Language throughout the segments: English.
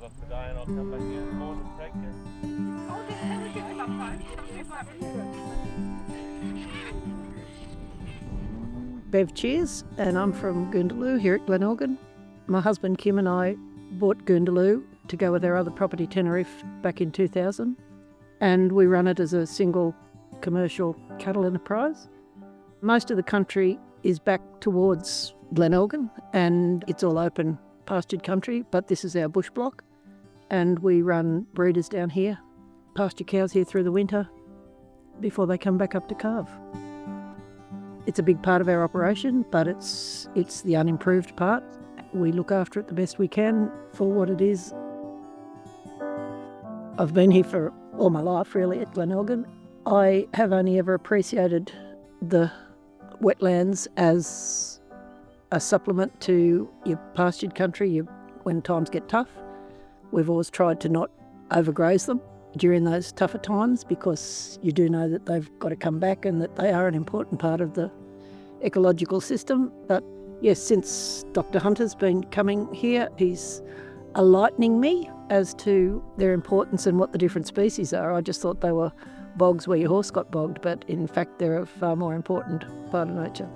over for today and I'll come back in the morning and practice. Bev Cheers, and I'm from Goondaloo here at Glenorgan. My husband Kim and I bought Goondaloo to go with our other property Tenerife back in 2000, and we run it as a single commercial cattle enterprise. Most of the country is back towards Glenorgan and it's all open pastured country, but this is our bush block and we run breeders down here, pasture cows here through the winter before they come back up to calve. It's a big part of our operation, but it's the unimproved part. We look after it the best we can for what it is. I've been here for all my life really at Glenorgan. I have only ever appreciated the wetlands as a supplement to your pastured country when times get tough. We've always tried to not overgraze them during those tougher times because you do know that they've got to come back and that they are an important part of the ecological system. But yes, since Dr. Hunter's been coming here, he's enlightening me as to their importance and what the different species are. I just thought they were bogs where your horse got bogged, but in fact they're a far more important part of nature.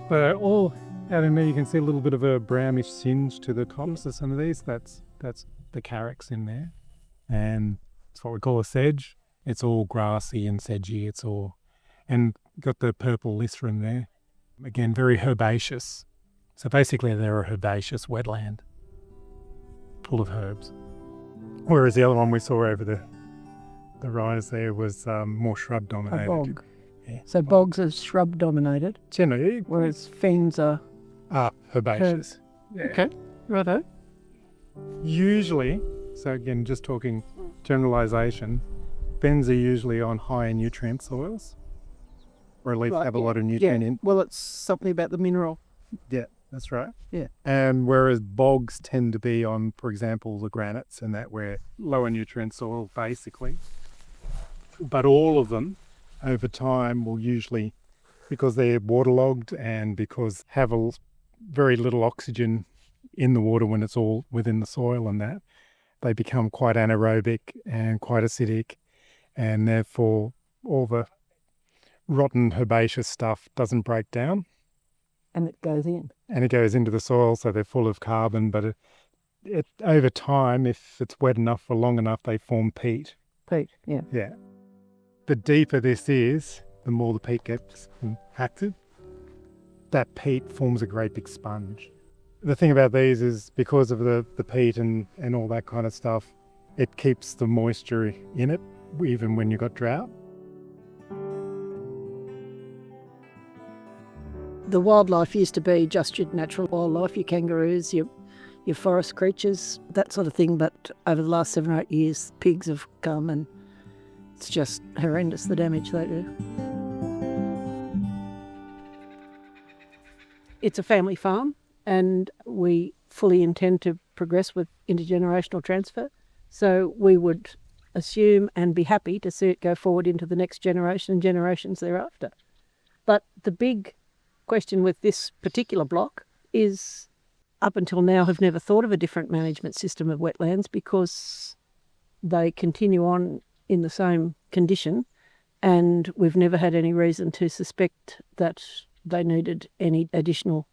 But all out in there you can see a little bit of a brownish singe to the tops of some of these. That's the carex in there. And it's what we call a sedge. It's all grassy and sedgy. And got the purple lisserum there. Again, very herbaceous. So basically they're a herbaceous wetland full of herbs. Whereas the other one we saw over the rise there was more shrub dominated. A bog. Yeah. So bogs are shrub dominated, Generally, whereas fens are herbaceous. Yeah. Okay, righto. Usually, so again, just talking generalisation, fens are usually on high nutrient soils, or at least have a lot of nutrient in. Well, it's something about the mineral. Yeah, that's right. Yeah. And whereas bogs tend to be on, for example, the granites and that where lower nutrient soil basically. But all of them over time will usually, because they're waterlogged and because have very little oxygen in the water when it's all within the soil and that, they become quite anaerobic and quite acidic, and therefore all the rotten herbaceous stuff doesn't break down. And it goes in. And it goes into the soil, so they're full of carbon, but it over time, if it's wet enough for long enough, they form peat. Peat, yeah. Yeah. The deeper this is, the more the peat gets compacted. That peat forms a great big sponge. The thing about these is because of the peat and all that kind of stuff, it keeps the moisture in it, even when you've got drought. The wildlife used to be just your natural wildlife, your kangaroos, your forest creatures, that sort of thing. But over the last 7 or 8 years, pigs have come and it's just horrendous, the damage they do. It's a family farm and we fully intend to progress with intergenerational transfer. So we would assume and be happy to see it go forward into the next generation and generations thereafter. But the big question with this particular block is, up until now, have never thought of a different management system of wetlands because they continue on in the same condition, and we've never had any reason to suspect that they needed any additional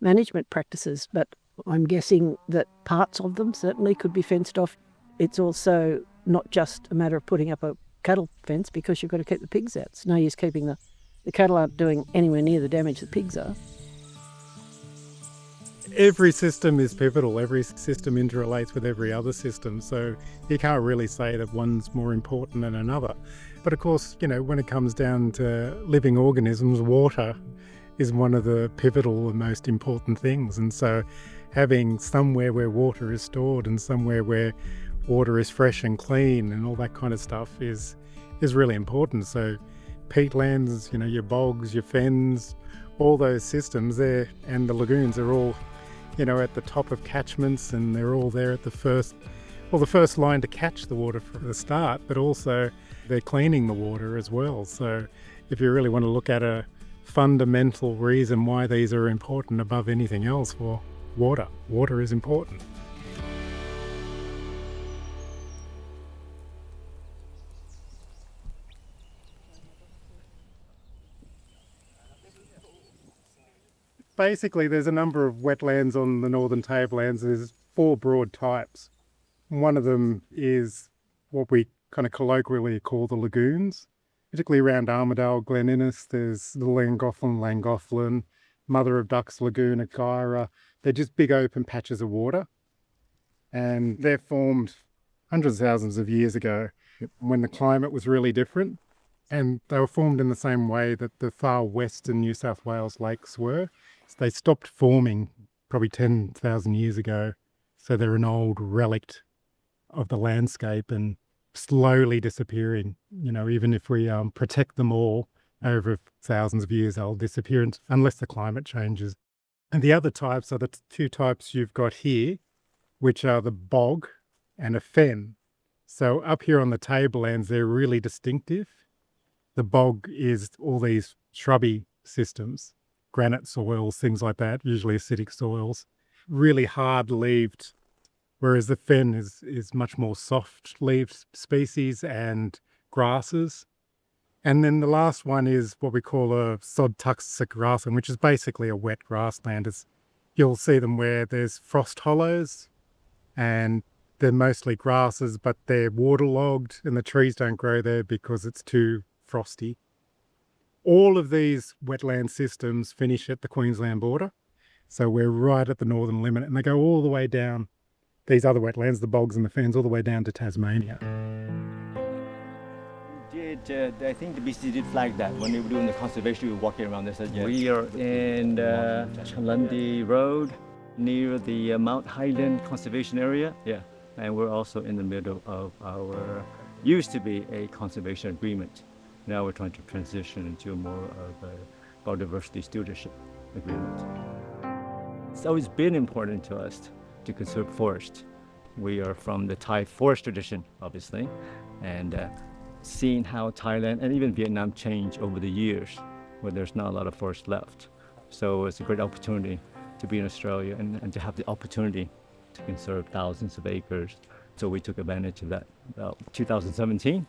management practices. But I'm guessing that parts of them certainly could be fenced off. It's also not just a matter of putting up a cattle fence because you've got to keep the pigs out. It's no use keeping the cattle aren't doing anywhere near the damage the pigs are. Every system is pivotal. Every system interrelates with every other system. So you can't really say that one's more important than another. But of course, when it comes down to living organisms, water is one of the pivotal and most important things. And so having somewhere where water is stored and somewhere where water is fresh and clean and all that kind of stuff is really important. So peatlands, your bogs, your fens, all those systems there, and the lagoons are all, at the top of catchments, and they're all there at the first line to catch the water from the start, but also they're cleaning the water as well. So if you really want to look at a fundamental reason why these are important above anything else, well, water is important. Basically, there's a number of wetlands on the Northern Tablelands. There's 4 broad types. One of them is what we kind of colloquially call the lagoons, particularly around Armidale, Glen Innes. There's the Langoflin, Mother of Ducks Lagoon at Gyra. They're just big open patches of water. And they're formed hundreds of thousands of years ago when the climate was really different. And they were formed in the same way that the far western New South Wales lakes were. So they stopped forming probably 10,000 years ago. So they're an old relict of the landscape and slowly disappearing. You know, even if we protect them all, over thousands of years they'll disappear unless the climate changes. And the other types are the 2 types you've got here, which are the bog and a fen. So up here on the tablelands, they're really distinctive. The bog is all these shrubby systems, granite soils, things like that, usually acidic soils, really hard-leaved, whereas the fen is much more soft-leaved species and grasses. And then the last one is what we call a sod-tuxed grassland, which is basically a wet grassland. You'll see them where there's frost hollows, and they're mostly grasses, but they're waterlogged, and the trees don't grow there because it's too frosty. All of these wetland systems finish at the Queensland border. So we're right at the northern limit, and they go all the way down, these other wetlands, the bogs and the fens, all the way down to Tasmania. I think the BC did flag that when we were doing the conservation. We were walking around. They said, yeah. We are in Chalundi Road near the Mount Highland Conservation Area. Yeah, and we're also in the middle of our used to be a conservation agreement. Now we're trying to transition into more of a biodiversity stewardship agreement. It's always been important to us to conserve forest. We are from the Thai forest tradition, obviously, and seeing how Thailand and even Vietnam change over the years, where there's not a lot of forest left. So it's a great opportunity to be in Australia and to have the opportunity to conserve thousands of acres. So we took advantage of that about 2017.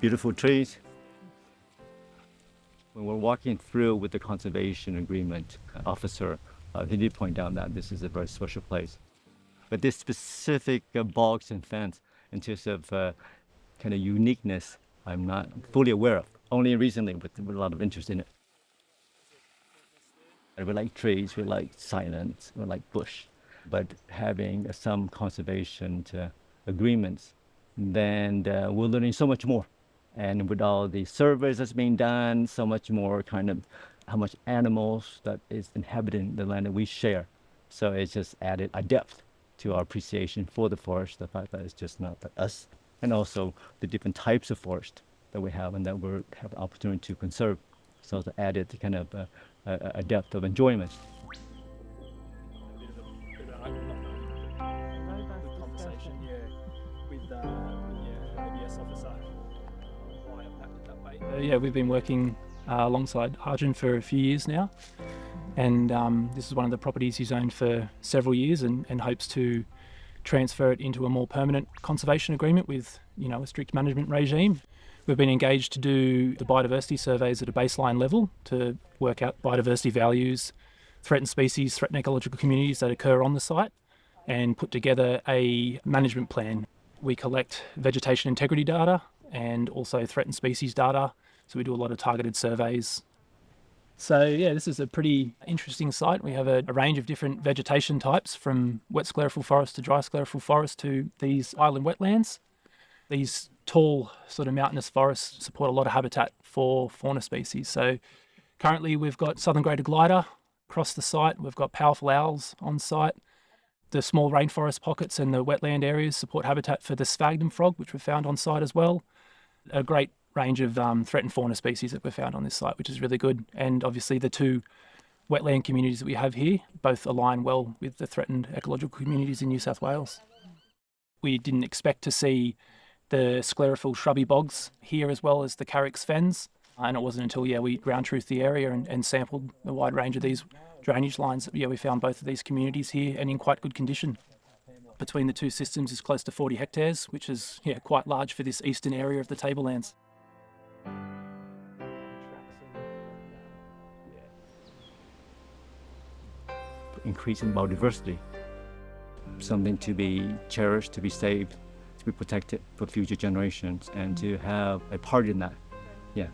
Beautiful trees. When we're walking through with the conservation agreement officer, he did point out that this is a very special place. But this specific bogs and fens, in terms of kind of uniqueness, I'm not fully aware of. Only recently, with a lot of interest in it. We like trees, we like silence, we like bush. But having some conservation agreements, then we're learning so much more. And with all the surveys that's being done, so much more kind of how much animals that is inhabiting the land that we share. So it's just added a depth to our appreciation for the forest, the fact that it's just not us, and also the different types of forest that we have and that we have the opportunity to conserve. So it's added kind of a depth of enjoyment. Conversation, with the ABS officer. Why impacted that way? We've been working alongside Arjun for a few years now, and this is one of the properties he's owned for several years and hopes to transfer it into a more permanent conservation agreement with, a strict management regime. We've been engaged to do the biodiversity surveys at a baseline level to work out biodiversity values, threatened species, threatened ecological communities that occur on the site, and put together a management plan. We collect vegetation integrity data and also threatened species data, so we do a lot of targeted surveys. So this is a pretty interesting site. We have a range of different vegetation types, from wet sclerophyll forest to dry sclerophyll forest to these island wetlands. These tall sort of mountainous forests support a lot of habitat for fauna species. So currently we've got southern greater glider across the site. We've got powerful owls on site. The small rainforest pockets and the wetland areas support habitat for the sphagnum frog, which we've found on site as well. A great range of threatened fauna species that we've found on this site, which is really good. And obviously the 2 wetland communities that we have here both align well with the threatened ecological communities in New South Wales. We didn't expect to see the sclerophyll shrubby bogs here as well as the carex fens, and it wasn't until we ground truthed the area and sampled a wide range of these drainage lines that we found both of these communities here and in quite good condition. Between the 2 systems is close to 40 hectares, which is quite large for this eastern area of the Tablelands. increasing biodiversity. Something to be cherished, to be saved, to be protected for future generations, and to have a part in that. Yeah.